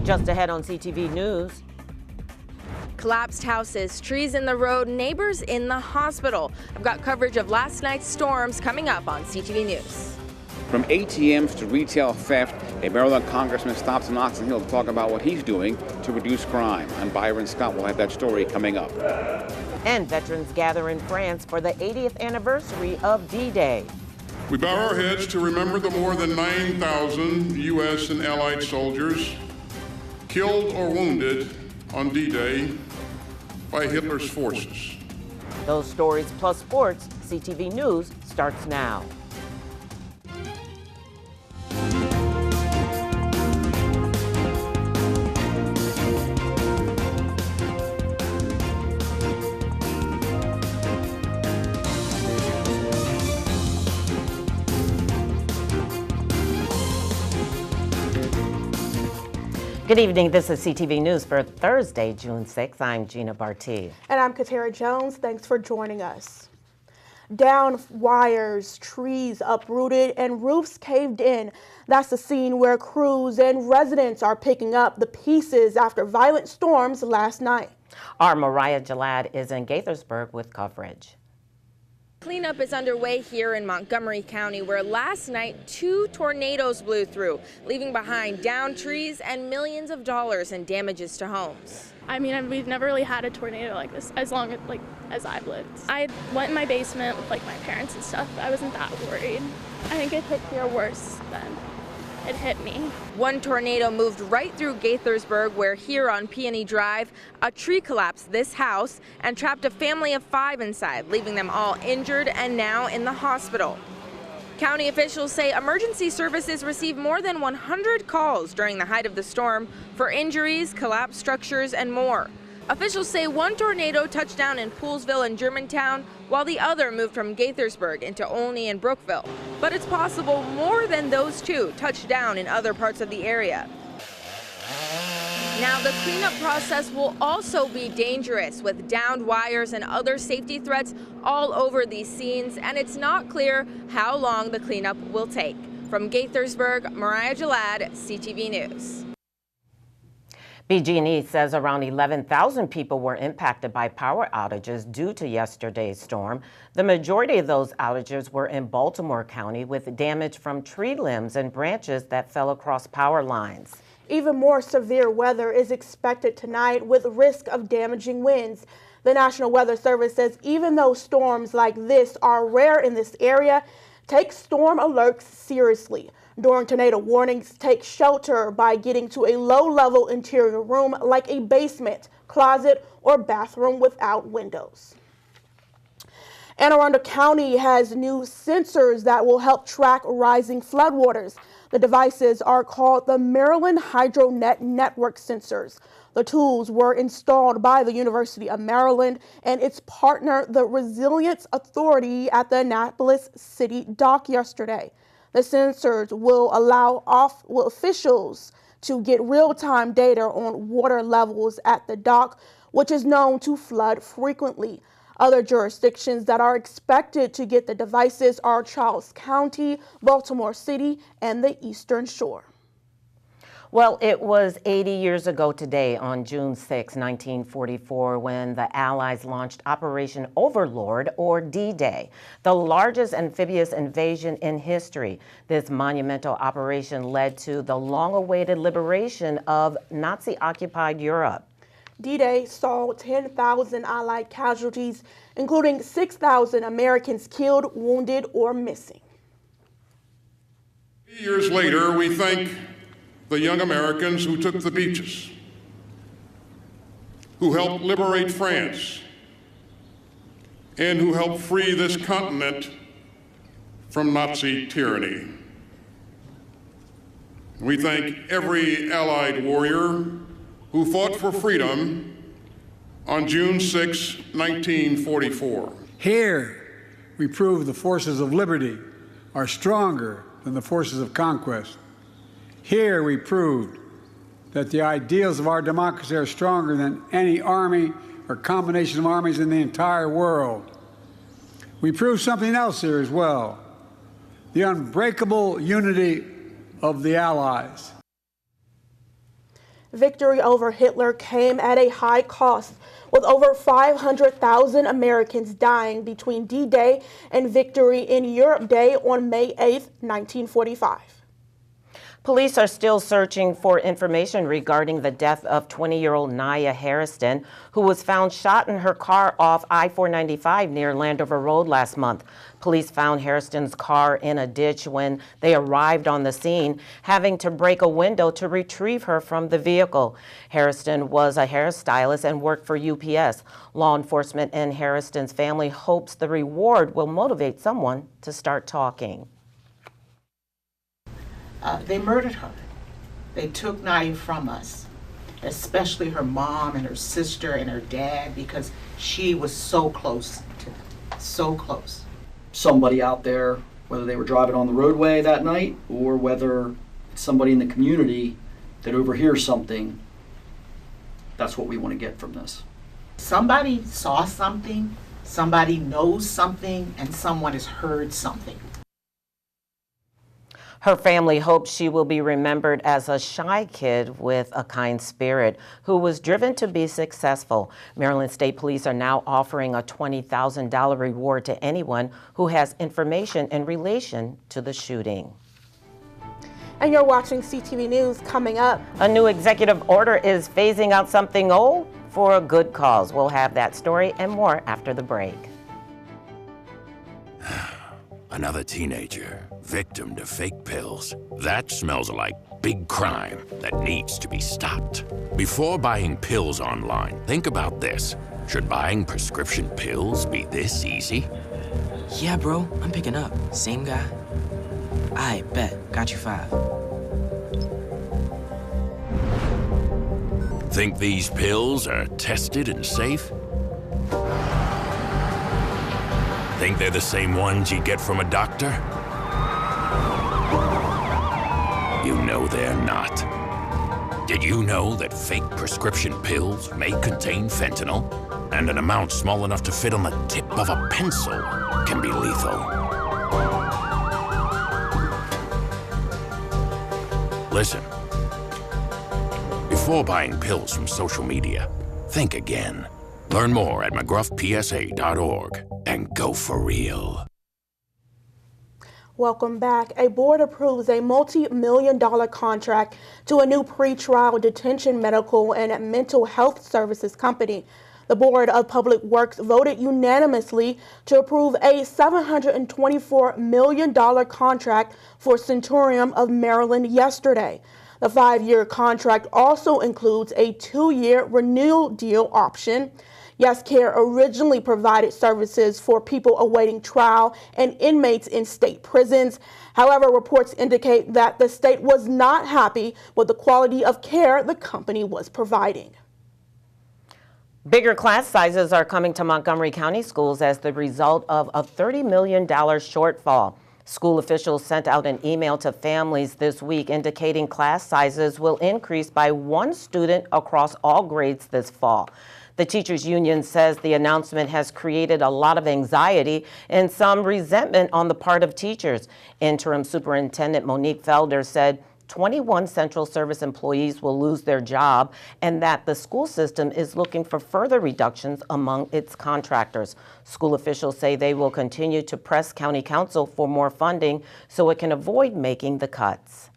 Just ahead on CTV News. Collapsed houses, trees in the road, neighbors in the hospital. I've got coverage of last night's storms coming up on CTV News. From ATMs to retail theft, a Maryland congressman stops in Oxon Hill to talk about what he's doing to reduce crime. And Byron Scott will have that story coming up. And veterans gather in France for the 80th anniversary of D-Day. We bow our heads to remember the more than 9,000 U.S. and Allied soldiers killed or wounded on D-Day by Hitler's forces. Those stories plus sports, CTV News starts now. Good evening. This is CTV News for Thursday, June 6th. I'm Gina Barty. And I'm Katara Jones. Thanks for joining us. Down wires, trees uprooted, and roofs caved in. That's the scene where crews and residents are picking up the pieces after violent storms last night. Our Mariah Jalad is in Gaithersburg with coverage. Cleanup is underway here in Montgomery County, where last night 2 tornadoes blew through, leaving behind downed trees and millions of dollars in damages to homes. I mean, we've never really had a tornado like this as long as I've lived. I went in my basement with my parents and stuff, but I wasn't that worried. I think it hit here worse than it hit me. One tornado moved right through Gaithersburg, where here on Peony Drive, a tree collapsed this house and trapped a family of 5 inside, leaving them all injured and now in the hospital. County officials say emergency services received more than 100 calls during the height of the storm for injuries, collapsed structures, and more. Officials say one tornado touched down in Poolsville and Germantown, while the other moved from Gaithersburg into Olney and Brookville. But it's possible more than those 2 touched down in other parts of the area. Now, the cleanup process will also be dangerous, with downed wires and other safety threats all over these scenes, and it's not clear how long the cleanup will take. From Gaithersburg, Mariah Jalad, CTV News. PG&E says around 11,000 people were impacted by power outages due to yesterday's storm. The majority of those outages were in Baltimore County, with damage from tree limbs and branches that fell across power lines. Even more severe weather is expected tonight, with risk of damaging winds. The National Weather Service says even though storms like this are rare in this area, take storm alerts seriously. During tornado warnings, take shelter by getting to a low-level interior room like a basement, closet, or bathroom without windows. Anne Arundel County has new sensors that will help track rising floodwaters. The devices are called the Maryland HydroNet Network sensors. The tools were installed by the University of Maryland and its partner, the Resilience Authority, at the Annapolis City Dock yesterday. The sensors will allow officials to get real-time data on water levels at the dock, which is known to flood frequently. Other jurisdictions that are expected to get the devices are Charles County, Baltimore City, and the Eastern Shore. Well, it was 80 years ago today, on June 6, 1944, when the Allies launched Operation Overlord, or D-Day, the largest amphibious invasion in history. This monumental operation led to the long-awaited liberation of Nazi-occupied Europe. D-Day saw 10,000 Allied casualties, including 6,000 Americans killed, wounded, or missing. Years later, we thank the young Americans who took the beaches, who helped liberate France, and who helped free this continent from Nazi tyranny. We thank every Allied warrior who fought for freedom on June 6, 1944. Here, we prove the forces of liberty are stronger than the forces of conquest. Here we proved that the ideals of our democracy are stronger than any army or combination of armies in the entire world. We proved something else here as well, the unbreakable unity of the Allies. Victory over Hitler came at a high cost, with over 500,000 Americans dying between D-Day and Victory in Europe Day on May 8, 1945. Police are still searching for information regarding the death of 20-year-old Naya Hairston, who was found shot in her car off I-495 near Landover Road last month. Police found Hairston's car in a ditch when they arrived on the scene, having to break a window to retrieve her from the vehicle. Hairston was a hairstylist and worked for UPS. Law enforcement and Hairston's family hopes the reward will motivate someone to start talking. They murdered her. They took Naya from us, especially her mom and her sister and her dad, because she was so close to them, so close. Somebody out there, whether they were driving on the roadway that night or whether it's somebody in the community that overhears something, that's what we want to get from this. Somebody saw something, somebody knows something, and someone has heard something. Her family hopes she will be remembered as a shy kid with a kind spirit who was driven to be successful. Maryland State Police are now offering a $20,000 reward to anyone who has information in relation to the shooting. And you're watching CTV News. Coming up, A new executive order is phasing out something old for a good cause. We'll have that story and more after the break. Another teenager, victim to fake pills. That smells like big crime that needs to be stopped. Before buying pills online, think about this. Should buying prescription pills be this easy? Yeah, bro, I'm picking up. Same guy? I bet. Got you 5. Think these pills are tested and safe? Think they're the same ones you get from a doctor? You know they're not. Did you know that fake prescription pills may contain fentanyl? And an amount small enough to fit on the tip of a pencil can be lethal. Listen. Before buying pills from social media, think again. Learn more at mcgruffpsa.org and go for real. welcome back. A board approves a multi-million-dollar contract to a new pretrial detention medical and mental health services company. The Board of Public Works voted unanimously to approve a $724 million contract for Centurion of Maryland yesterday. The 5-year contract also includes a 2-year renewal deal option. Yes Care originally provided services for people awaiting trial and inmates in state prisons. However, reports indicate that the state was not happy with the quality of care the company was providing. Bigger class sizes are coming to Montgomery County schools as the result of a $30 million shortfall. School officials sent out an email to families this week indicating class sizes will increase by 1 student across all grades this fall. The teachers union says the announcement has created a lot of anxiety and some resentment on the part of teachers. Interim Superintendent Monique Felder said 21 Central Service employees will lose their job and that the school system is looking for further reductions among its contractors. School officials say they will continue to press County Council for more funding so it can avoid making the cuts.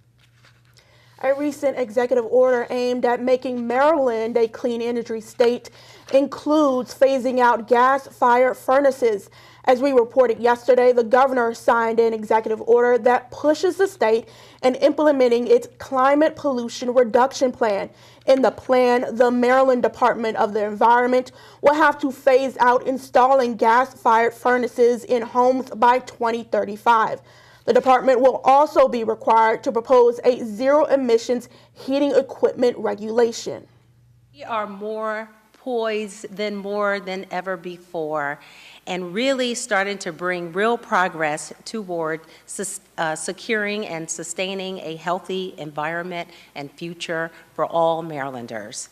A recent executive order aimed at making Maryland a clean energy state includes phasing out gas-fired furnaces. As we reported yesterday, the governor signed an executive order that pushes the state in implementing its climate pollution reduction plan. In the plan, the Maryland Department of the Environment will have to phase out installing gas-fired furnaces in homes by 2035. The department will also be required to propose a zero-emissions heating equipment regulation. We are more poised more than ever before and really starting to bring real progress toward securing and sustaining a healthy environment and future for all Marylanders.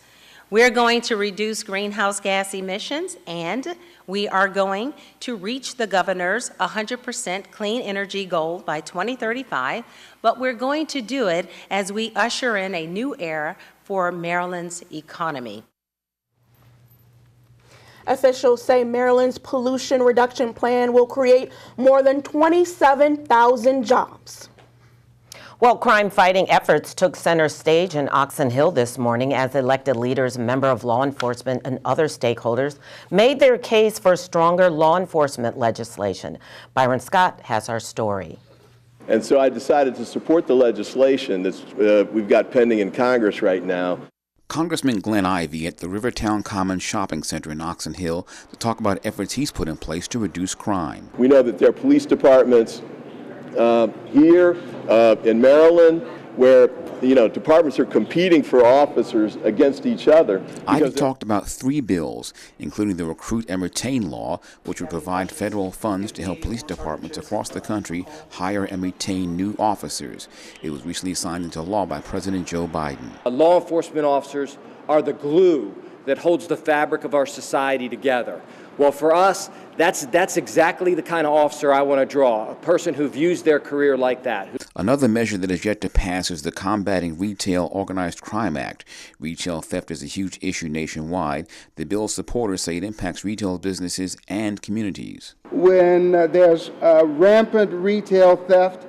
We're going to reduce greenhouse gas emissions, and we are going to reach the governor's 100% clean energy goal by 2035, but we're going to do it as we usher in a new era for Maryland's economy. Officials say Maryland's pollution reduction plan will create more than 27,000 jobs. Well, crime-fighting efforts took center stage in Oxon Hill this morning as elected leaders, members of law enforcement, and other stakeholders made their case for stronger law enforcement legislation. Byron Scott has our story. And so I decided to support the legislation that we've got pending in Congress right now. Congressman Glenn Ivey at the Rivertown Commons Shopping Center in Oxon Hill to talk about efforts he's put in place to reduce crime. We know that there are police departments here in Maryland where, departments are competing for officers against each other. Ivey talked about 3 bills, including the Recruit and Retain Law, which would provide federal funds to help police departments across the country hire and retain new officers. It was recently signed into law by President Joe Biden. Law enforcement officers are the glue that holds the fabric of our society together. Well, for us, that's exactly the kind of officer I want to draw, a person who views their career like that. Another measure that is yet to pass is the Combating Retail Organized Crime Act. Retail theft is a huge issue nationwide. The bill's supporters say it impacts retail businesses and communities. When there's rampant retail theft,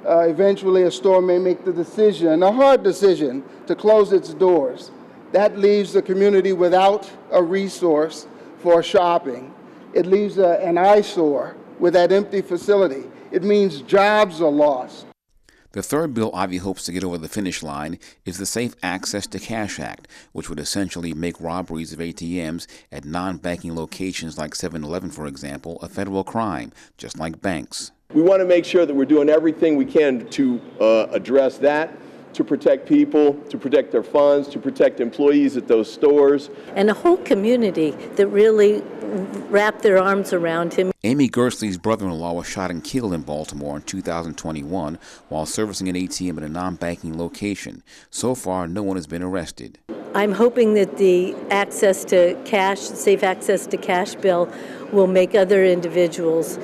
eventually a store may make the decision, a hard decision, to close its doors. That leaves the community without a resource for shopping. It leaves an eyesore with that empty facility. It means jobs are lost. The third bill Ivey hopes to get over the finish line is the Safe Access to Cash Act, which would essentially make robberies of ATMs at non-banking locations like 7-Eleven, for example, a federal crime, just like banks. We want to make sure that we're doing everything we can to address that, to protect people, to protect their funds, to protect employees at those stores. And a whole community that really wrapped their arms around him. Amy Gersley's brother-in-law was shot and killed in Baltimore in 2021 while servicing an ATM at a non-banking location. So far, no one has been arrested. I'm hoping that the access to cash, safe access to cash bill will make other individuals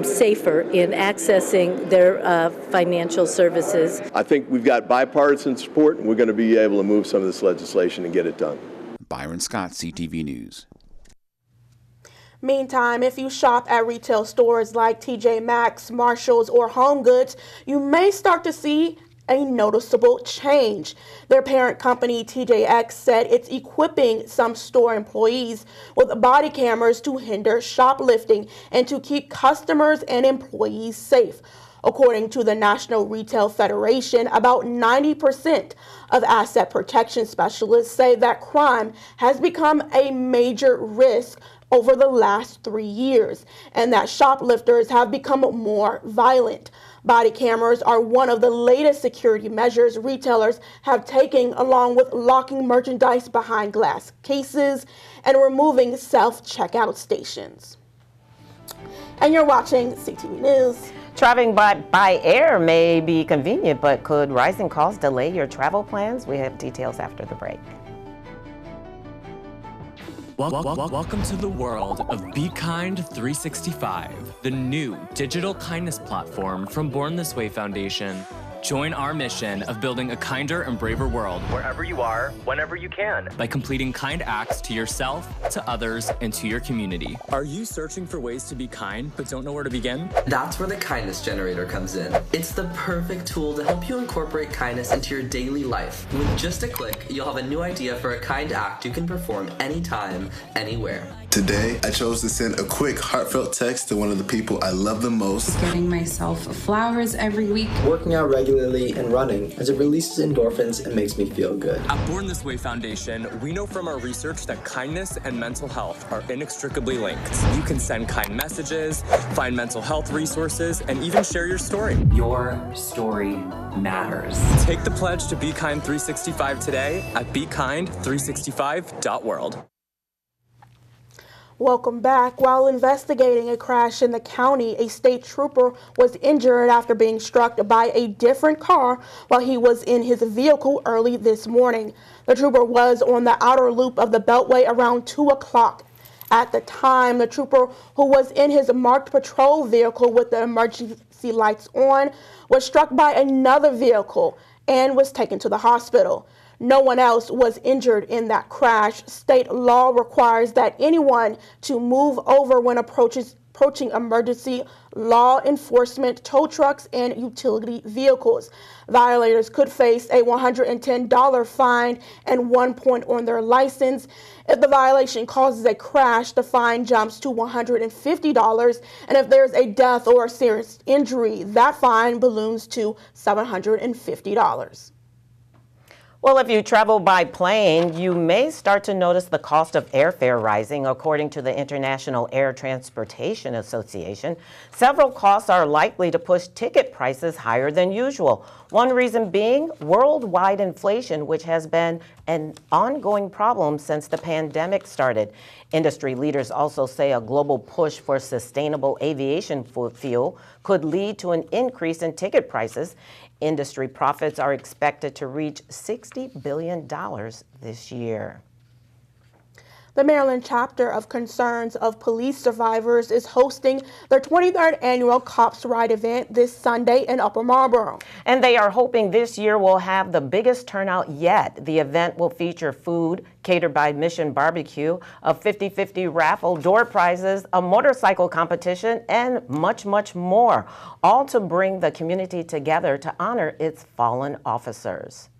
safer in accessing their financial services. I think we've got bipartisan support, and we're going to be able to move some of this legislation and get it done. Byron Scott, CTV News. Meantime, if you shop at retail stores like TJ Maxx, Marshalls, or Home Goods, you may start to see a noticeable change. Their parent company, TJX, said it's equipping some store employees with body cameras to hinder shoplifting and to keep customers and employees safe. According to the National Retail Federation, about 90% of asset protection specialists say that crime has become a major risk over the last 3 years, and that shoplifters have become more violent. Body cameras are one of the latest security measures retailers have taken, along with locking merchandise behind glass cases and removing self-checkout stations. And you're watching CTV News. Traveling by air may be convenient, but could rising costs delay your travel plans? We have details after the break. Welcome to the world of Be Kind 365, the new digital kindness platform from Born This Way Foundation. Join our mission of building a kinder and braver world wherever you are, whenever you can, by completing kind acts to yourself, to others, and to your community. Are you searching for ways to be kind but don't know where to begin? That's where the Kindness Generator comes in. It's the perfect tool to help you incorporate kindness into your daily life. With just a click, you'll have a new idea for a kind act you can perform anytime, anywhere. Today, I chose to send a quick, heartfelt text to one of the people I love the most. Getting myself flowers every week. Working out regularly and running, as it releases endorphins and makes me feel good. At Born This Way Foundation, we know from our research that kindness and mental health are inextricably linked. You can send kind messages, find mental health resources, and even share your story. Your story matters. Take the pledge to Be Kind 365 today at bekind365.world. Welcome back. While investigating a crash in the county, a state trooper was injured after being struck by a different car while he was in his vehicle early this morning. The trooper was on the outer loop of the Beltway around 2 o'clock. At the time, the trooper, who was in his marked patrol vehicle with the emergency lights on, was struck by another vehicle. and was taken to the hospital. No one else was injured in that crash. State law requires that anyone to move over when approaching emergency law enforcement tow trucks and utility vehicles. Violators could face a $110 fine and 1 point on their license. If the violation causes a crash, the fine jumps to $150, and if there's a death or a serious injury, that fine balloons to $750. Well, if you travel by plane, you may start to notice the cost of airfare rising. According to the International Air Transportation Association, several costs are likely to push ticket prices higher than usual. One reason being worldwide inflation, which has been an ongoing problem since the pandemic started. Industry leaders also say a global push for sustainable aviation fuel could lead to an increase in ticket prices. Industry profits are expected to reach $60 billion this year. The Maryland chapter of Concerns of Police Survivors is hosting their 23rd annual Cops Ride event this Sunday in Upper Marlboro. And they are hoping this year will have the biggest turnout yet. The event will feature food catered by Mission Barbecue, a 50-50 raffle, door prizes, a motorcycle competition, and much, much more, all to bring the community together to honor its fallen officers.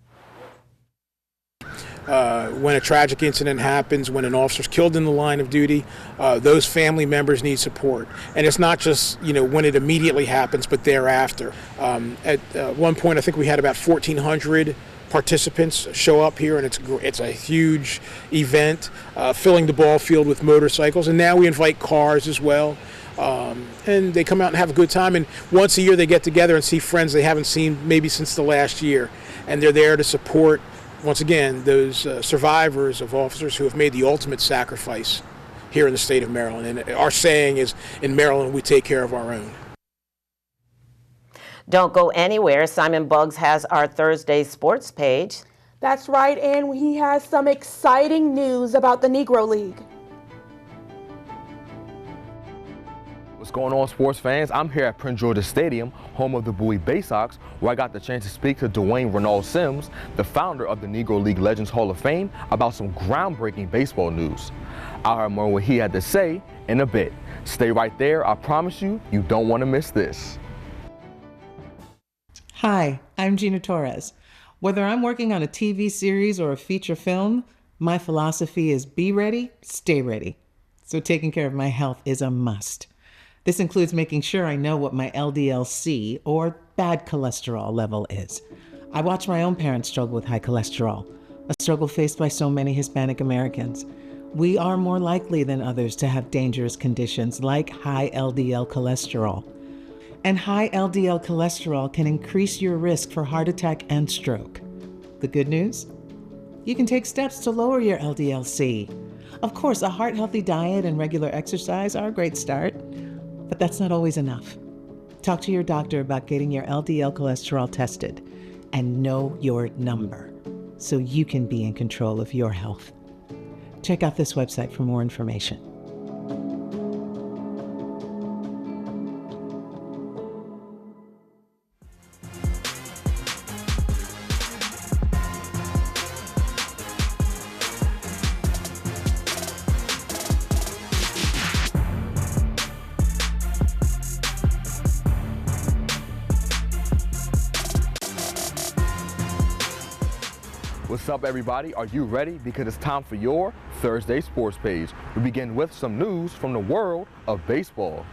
When a tragic incident happens, when an officer's killed in the line of duty, those family members need support. And it's not just, when it immediately happens, but thereafter. At one point, I think we had about 1,400 participants show up here, and it's a huge event, filling the ball field with motorcycles. And now we invite cars as well. And they come out and have a good time. And once a year, they get together and see friends they haven't seen maybe since the last year. And they're there to support, once again, those survivors of officers who have made the ultimate sacrifice here in the state of Maryland. And our saying is, in Maryland, we take care of our own. Don't go anywhere. Simon Buggs has our Thursday sports page. That's right, and he has some exciting news about the Negro League. What's going on, sports fans? I'm here at Prince George's Stadium, home of the Bowie Bay Sox, where I got the chance to speak to Dwayne Renald Sims, the founder of the Negro League Legends Hall of Fame, about some groundbreaking baseball news. I'll hear more what he had to say in a bit. Stay right there. I promise you, you don't want to miss this. Hi, I'm Gina Torres. Whether I'm working on a TV series or a feature film, my philosophy is be ready, stay ready. So taking care of my health is a must. This includes making sure I know what my LDL-C, or bad cholesterol, level is. I watched my own parents struggle with high cholesterol, a struggle faced by so many Hispanic Americans. We are more likely than others to have dangerous conditions like high LDL cholesterol. And high LDL cholesterol can increase your risk for heart attack and stroke. The good news? You can take steps to lower your LDL-C. Of course, a heart-healthy diet and regular exercise are a great start. But that's not always enough. Talk to your doctor about getting your LDL cholesterol tested and know your number so you can be in control of your health. Check out this website for more information. What's up, everybody? Are you ready? Because it's time for your Thursday sports page. We begin with some news from the world of baseball.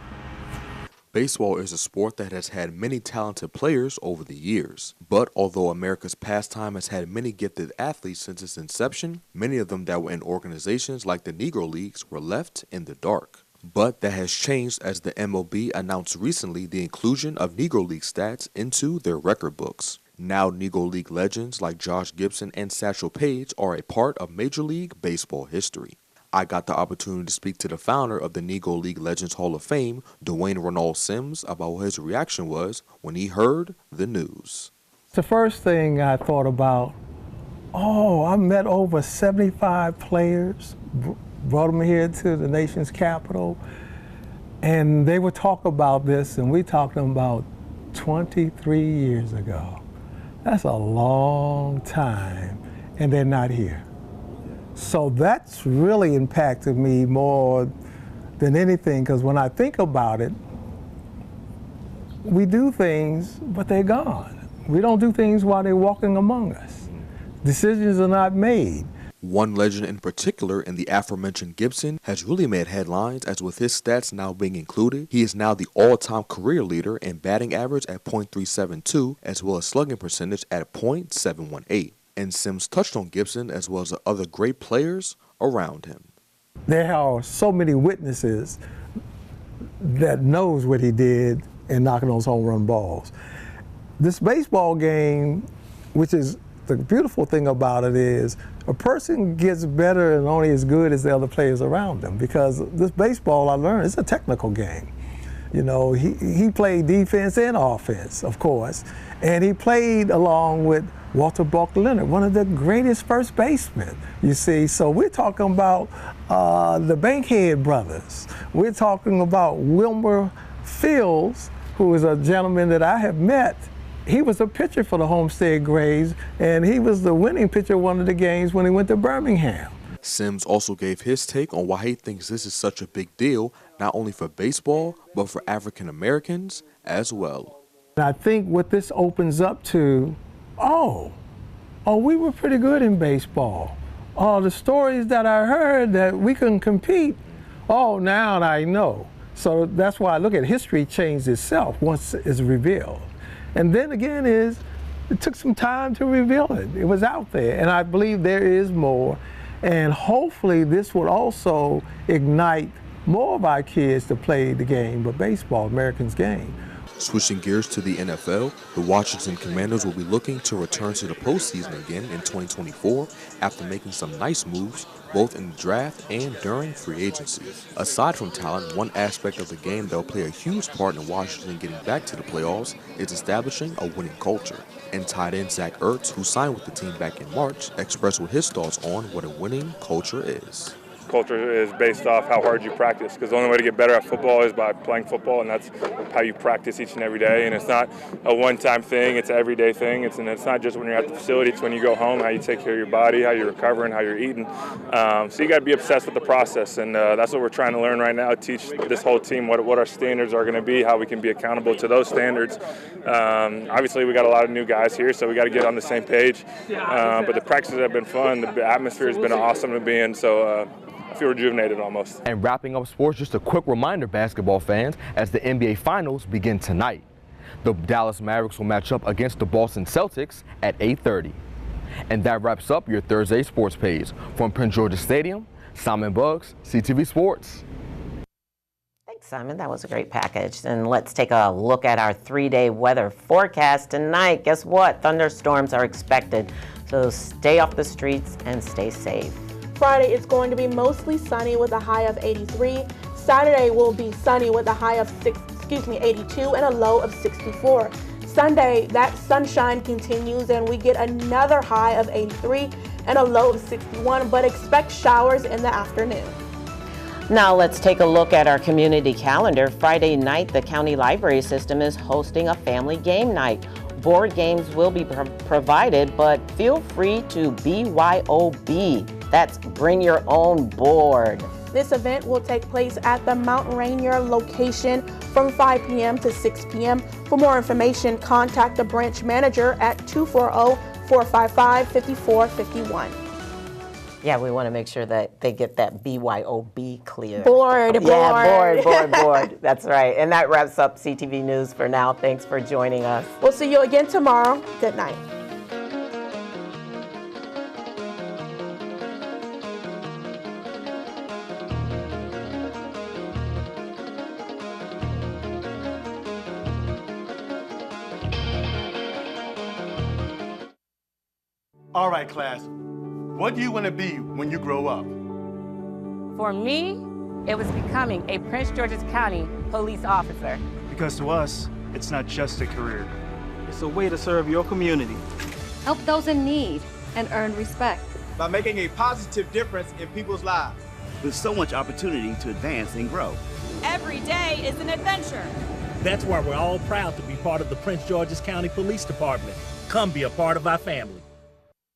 Baseball is a sport that has had many talented players over the years. But although America's pastime has had many gifted athletes since its inception, many of them that were in organizations like the Negro Leagues were left in the dark. But that has changed as the MLB announced recently the inclusion of Negro League stats into their record books. Now Negro League legends like Josh Gibson and Satchel Paige are a part of Major League Baseball history. I got the opportunity to speak to the founder of the Negro League Legends Hall of Fame, Dwayne Renald Sims, about what his reaction was when he heard the news. The first thing I thought about, I met over 75 players, brought them here to the nation's capital, and they would talk about this, and we talked about 23 years ago. That's a long time, and they're not here. So that's really impacted me more than anything, because when I think about it, we do things, but they're gone. We don't do things while they're walking among us. Decisions are not made. One legend in particular in the aforementioned Gibson has really made headlines, as with his stats now being included, he is now the all-time career leader in batting average at .372, as well as slugging percentage at .718. And Sims touched on Gibson as well as the other great players around him. There are so many witnesses that knows what he did in knocking those home run balls. This baseball game, which is the beautiful thing about it, is a person gets better and only as good as the other players around them, because this baseball, I learned, it's a technical game. You know, he played defense and offense, of course, and he played along with Walter Buck Leonard, one of the greatest first basemen, you see. So we're talking about the Bankhead brothers. We're talking about Wilmer Fields, who is a gentleman that I have met. He was a pitcher for the Homestead Grays, and he was the winning pitcher one of the games when he went to Birmingham. Sims also gave his take on why he thinks this is such a big deal, not only for baseball, but for African Americans as well. And I think what this opens up to, we were pretty good in baseball. The stories that I heard that we couldn't compete, now I know. So that's why I look at history changed itself once it's revealed. And then again it took some time to reveal it. It was out there, and I believe there is more. And hopefully this will also ignite more of our kids to play the game, but baseball, Americans' game. Switching gears to the NFL, the Washington Commanders will be looking to return to the postseason again in 2024 after making some nice moves both in the draft and during free agency. Aside from talent, one aspect of the game that will play a huge part in Washington getting back to the playoffs is establishing a winning culture. And tight end Zach Ertz, who signed with the team back in March, expressed what his thoughts on what a winning culture is. Culture is based off how hard you practice, because the only way to get better at football is by playing football, and that's how you practice each and every day. And it's not a one-time thing, it's an everyday thing. It's not just when you're at the facility, it's when you go home, how you take care of your body, how you're recovering, how you're eating. So you got to be obsessed with the process, and that's what we're trying to learn right now, teach this whole team what our standards are going to be, how we can be accountable to those standards. Obviously, we got a lot of new guys here, so we got to get on the same page. But the practices have been fun, the atmosphere has been awesome to be in, so I feel rejuvenated almost. And wrapping up sports, just a quick reminder, basketball fans, as the NBA Finals begin tonight. The Dallas Mavericks will match up against the Boston Celtics at 8:30. And that wraps up your Thursday sports page. From Prince George's Stadium, Simon Buggs, CTV Sports. Thanks, Simon. That was a great package. And let's take a look at our 3-day weather forecast tonight. Guess what? Thunderstorms are expected, so stay off the streets and stay safe. Friday, it's going to be mostly sunny with a high of 83. Saturday will be sunny with a high of 82 and a low of 64. Sunday, that sunshine continues and we get another high of 83 and a low of 61, but expect showers in the afternoon. Now let's take a look at our community calendar. Friday night, the county library system is hosting a family game night. Board games will be provided, but feel free to BYOB. That's bring your own board. This event will take place at the Mount Rainier location from 5 p.m. to 6 p.m. For more information, contact the branch manager at 240-455-5451. Yeah, we want to make sure that they get that BYOB clear. Board. That's right. And that wraps up CTV News for now. Thanks for joining us. We'll see you again tomorrow. Good night. All right, class. What do you want to be when you grow up? For me, it was becoming a Prince George's County police officer. Because to us, it's not just a career. It's a way to serve your community. Help those in need and earn respect. By making a positive difference in people's lives. With so much opportunity to advance and grow. Every day is an adventure. That's why we're all proud to be part of the Prince George's County Police Department. Come be a part of our family.